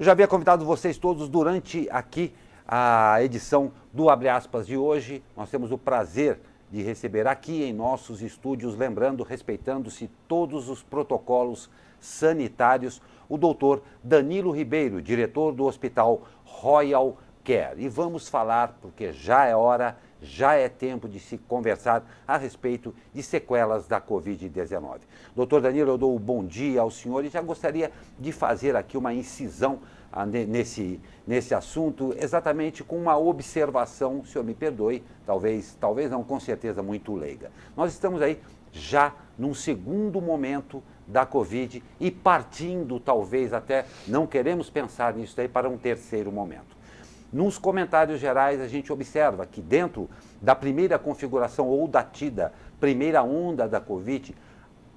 Eu já havia convidado vocês todos durante aqui a edição do Abre Aspas de hoje. Nós temos o prazer de receber aqui em nossos estúdios, lembrando, respeitando-se todos os protocolos sanitários, o doutor Danilo Ribeiro, diretor do Hospital Royal Care. E vamos falar, porque já é hora, já é tempo de se conversar a respeito de sequelas da Covid-19. Doutor Danilo, eu dou o bom dia ao senhor e já gostaria de fazer aqui uma incisão nesse assunto, exatamente com uma observação, o senhor me perdoe, talvez não, com certeza muito leiga. Nós estamos aí já num segundo momento da Covid e partindo, talvez até, não queremos pensar nisso aí, para um terceiro momento. Nos comentários gerais, a gente observa que dentro da primeira configuração ou da tida primeira onda da Covid,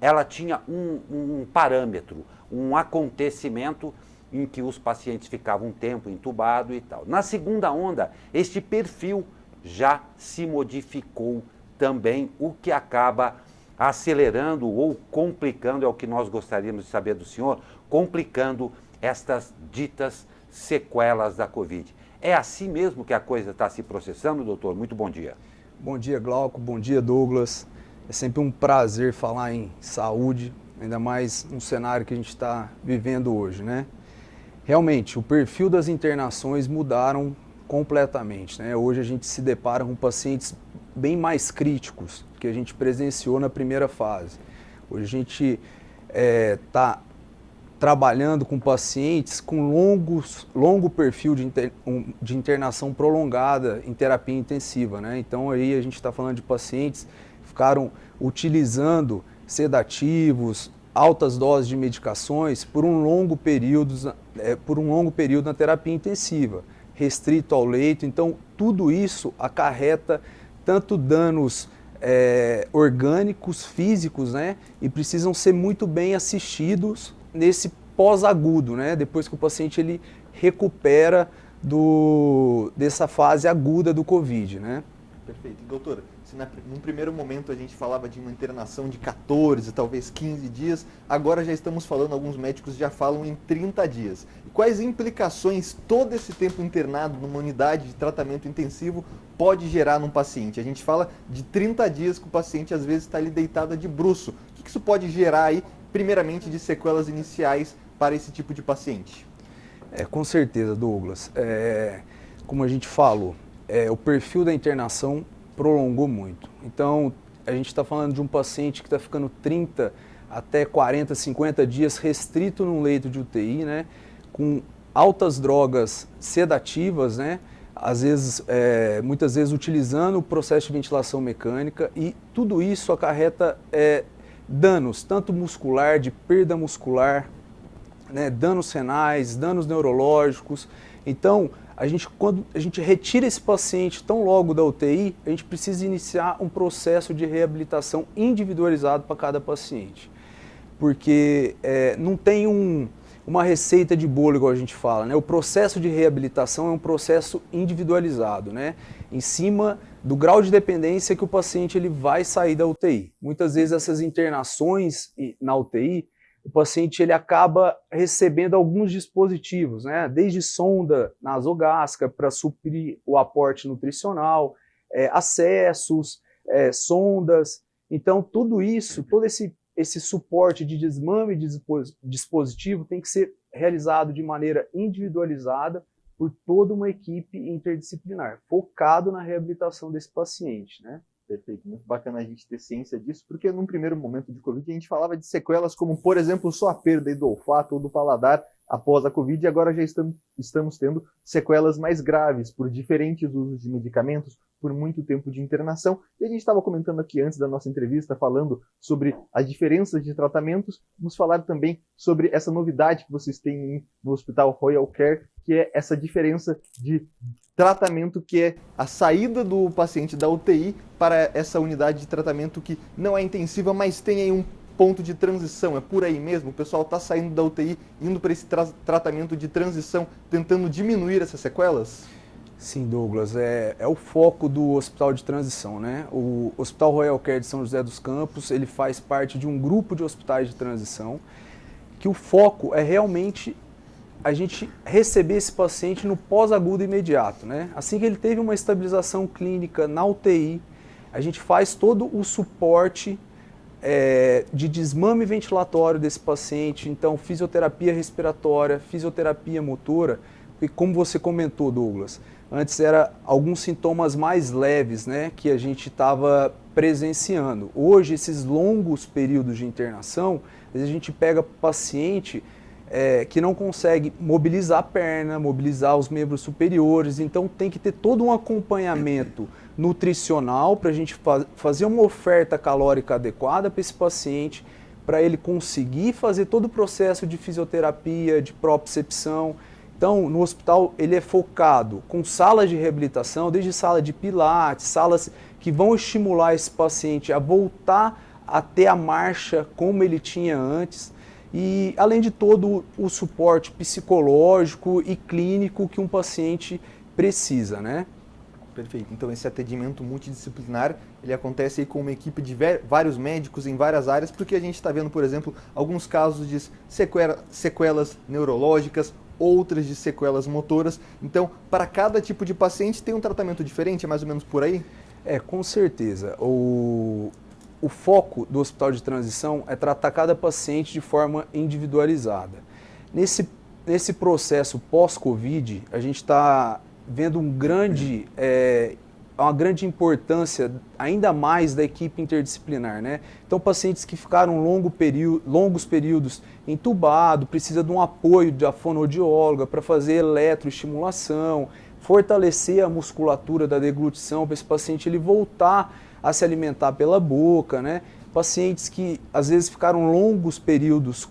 ela tinha um parâmetro, um acontecimento em que os pacientes ficavam um tempo entubados e tal. Na segunda onda, este perfil já se modificou também, o que acaba acelerando ou complicando, é o que nós gostaríamos de saber do senhor, complicando estas ditas sequelas da Covid. É assim mesmo que a coisa está se processando, doutor? Muito bom dia. Bom dia, Glauco. Bom dia, Douglas. É sempre um prazer falar em saúde, ainda mais no cenário que a gente está vivendo hoje, né? Realmente, o perfil das internações mudaram completamente, né? Hoje a gente se depara com pacientes bem mais críticos que a gente presenciou na primeira fase. Hoje a gente está trabalhando com pacientes com longo perfil de internação prolongada em terapia intensiva, né? Então aí a gente está falando de pacientes que ficaram utilizando sedativos, altas doses de medicações por um longo período na terapia intensiva, restrito ao leito. Então tudo isso acarreta tanto danos orgânicos, físicos, né? E precisam ser muito bem assistidos nesse pós-agudo, né? Depois que o paciente ele recupera dessa fase aguda do Covid, né? Perfeito. Doutora, se num primeiro momento a gente falava de uma internação de 14, talvez 15 dias, agora já estamos falando, alguns médicos já falam em 30 dias. E quais implicações todo esse tempo internado numa unidade de tratamento intensivo pode gerar num paciente? A gente fala de 30 dias que o paciente às vezes está ali deitado de bruço. O que isso pode gerar aí, primeiramente, de sequelas iniciais para esse tipo de paciente? Com certeza, Douglas. Como a gente falou, o perfil da internação prolongou muito. Então, a gente está falando de um paciente que está ficando 30 até 40, 50 dias restrito num leito de UTI, né? Com altas drogas sedativas, né? Às vezes, muitas vezes utilizando o processo de ventilação mecânica, e tudo isso acarreta danos, tanto muscular, de perda muscular, né, danos renais, danos neurológicos. Então, quando a gente retira esse paciente tão logo da UTI, a gente precisa iniciar um processo de reabilitação individualizado para cada paciente. Porque não tem uma receita de bolo, igual a gente fala, né? O processo de reabilitação é um processo individualizado, né? Em cima do grau de dependência que o paciente ele vai sair da UTI. Muitas vezes essas internações na UTI, o paciente ele acaba recebendo alguns dispositivos, né? Desde sonda nasogástrica para suprir o aporte nutricional, acessos, sondas. Então tudo isso, todo esse suporte de desmame de dispositivo tem que ser realizado de maneira individualizada por toda uma equipe interdisciplinar, focado na reabilitação desse paciente, né? Perfeito, muito bacana a gente ter ciência disso, porque num primeiro momento de Covid a gente falava de sequelas como, por exemplo, só a perda do olfato ou do paladar após a Covid, e agora já estamos tendo sequelas mais graves por diferentes usos de medicamentos, por muito tempo de internação. E a gente estava comentando aqui antes da nossa entrevista, falando sobre as diferenças de tratamentos, vamos falar também sobre essa novidade que vocês têm no Hospital Royal Care, que é essa diferença de tratamento, que é a saída do paciente da UTI para essa unidade de tratamento que não é intensiva, mas tem aí um ponto de transição. É por aí mesmo? O pessoal está saindo da UTI, indo para esse tratamento de transição, tentando diminuir essas sequelas? Sim, Douglas, é o foco do hospital de transição, né? O Hospital Royal Care de São José dos Campos, ele faz parte de um grupo de hospitais de transição, que o foco é realmente a gente receber esse paciente no pós-agudo imediato, né? Assim que ele teve uma estabilização clínica na UTI, a gente faz todo o suporte de desmame ventilatório desse paciente, então fisioterapia respiratória, fisioterapia motora, e como você comentou, Douglas, antes era alguns sintomas mais leves, né, que a gente estava presenciando. Hoje, esses longos períodos de internação, às vezes a gente pega paciente que não consegue mobilizar a perna, mobilizar os membros superiores, então tem que ter todo um acompanhamento nutricional para a gente fazer uma oferta calórica adequada para esse paciente, para ele conseguir fazer todo o processo de fisioterapia, de propriocepção. Então, no hospital, ele é focado com salas de reabilitação, desde sala de pilates, salas que vão estimular esse paciente a voltar a ter a marcha como ele tinha antes, e além de todo o suporte psicológico e clínico que um paciente precisa, né? Perfeito. Então esse atendimento multidisciplinar, ele acontece aí com uma equipe de vários médicos em várias áreas, porque a gente está vendo, por exemplo, alguns casos de sequelas neurológicas, outras de sequelas motoras. Então, para cada tipo de paciente tem um tratamento diferente, é mais ou menos por aí? Com certeza. O foco do hospital de transição é tratar cada paciente de forma individualizada. Nesse processo pós-Covid, a gente está vendo uma grande importância, ainda mais, da equipe interdisciplinar, né? Então, pacientes que ficaram longos períodos entubados, precisa de um apoio da fonoaudióloga para fazer eletroestimulação, fortalecer a musculatura da deglutição para esse paciente ele voltar a se alimentar pela boca, né? Pacientes que às vezes ficaram longos períodos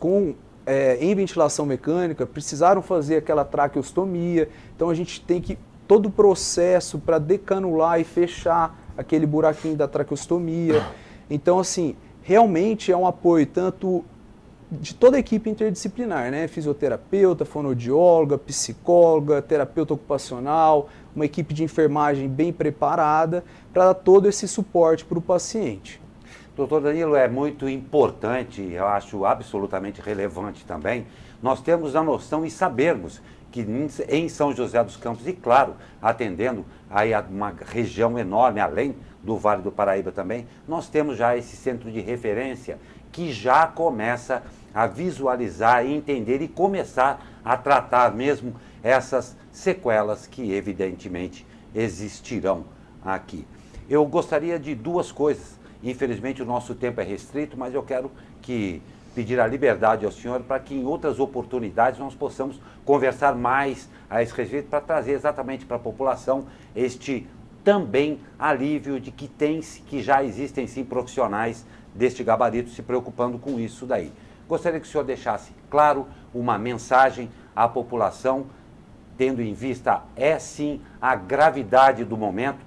em ventilação mecânica, precisaram fazer aquela traqueostomia, então a gente tem todo o processo para decanular e fechar aquele buraquinho da traqueostomia. Então, assim, realmente é um apoio tanto de toda a equipe interdisciplinar, né? Fisioterapeuta, fonoaudióloga, psicóloga, terapeuta ocupacional, uma equipe de enfermagem bem preparada para dar todo esse suporte para o paciente. Doutor Danilo, é muito importante, eu acho absolutamente relevante também, nós termos a noção e sabermos que em São José dos Campos, e claro, atendendo aí a uma região enorme, além do Vale do Paraíba também, nós temos já esse centro de referência que já começa a visualizar e entender e começar a tratar mesmo essas sequelas que evidentemente existirão aqui. Eu gostaria de duas coisas. Infelizmente o nosso tempo é restrito, mas eu quero pedir a liberdade ao senhor para que em outras oportunidades nós possamos conversar mais a esse respeito para trazer exatamente para a população este também alívio de que já existem sim profissionais deste gabarito se preocupando com isso daí. Gostaria que o senhor deixasse claro uma mensagem à população, tendo em vista sim a gravidade do momento.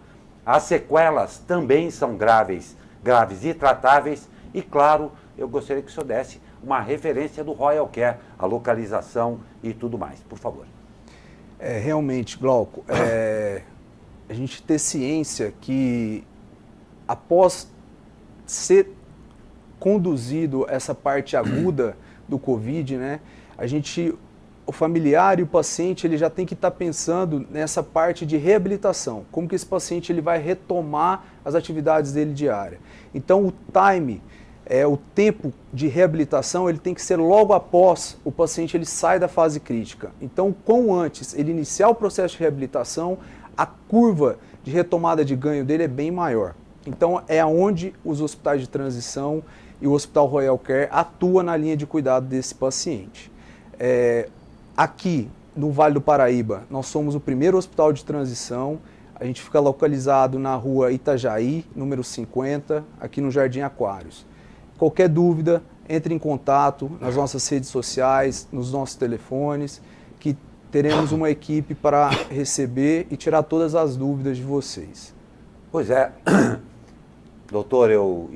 As sequelas também são graves e tratáveis, e claro, eu gostaria que o senhor desse uma referência do Royal Care, a localização e tudo mais, por favor. Realmente, Glauco, a gente ter ciência que após ser conduzido essa parte aguda do Covid, né, o familiar e o paciente ele já tem que estar pensando nessa parte de reabilitação, como que esse paciente ele vai retomar as atividades dele diárias. Então o o tempo de reabilitação ele tem que ser logo após o paciente ele sai da fase crítica. Então, quanto antes ele iniciar o processo de reabilitação, a curva de retomada de ganho dele é bem maior. Então é onde os hospitais de transição e o Hospital Royal Care atua na linha de cuidado desse paciente. Aqui no Vale do Paraíba, nós somos o primeiro hospital de transição. A gente fica localizado na rua Itajaí, número 50, aqui no Jardim Aquários. Qualquer dúvida, entre em contato nas nossas redes sociais, nos nossos telefones, que teremos uma equipe para receber e tirar todas as dúvidas de vocês. Pois é, doutor, eu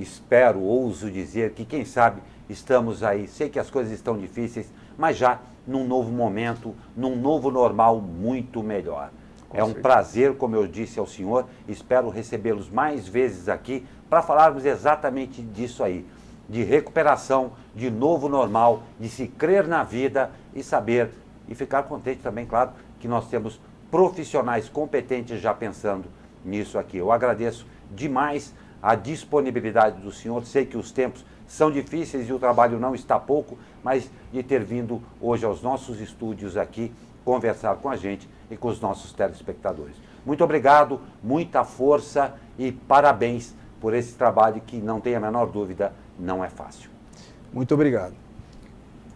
ouso dizer que quem sabe estamos aí, sei que as coisas estão difíceis, mas já num novo momento, num novo normal muito melhor. É um prazer, como eu disse ao senhor, espero recebê-los mais vezes aqui para falarmos exatamente disso aí, de recuperação, de novo normal, de se crer na vida e saber e ficar contente também, claro, que nós temos profissionais competentes já pensando nisso aqui. Eu agradeço demais a disponibilidade do senhor, sei que os tempos são difíceis e o trabalho não está pouco, mas de ter vindo hoje aos nossos estúdios aqui conversar com a gente e com os nossos telespectadores. Muito obrigado, muita força e parabéns por esse trabalho que, não tenha a menor dúvida, não é fácil. Muito obrigado.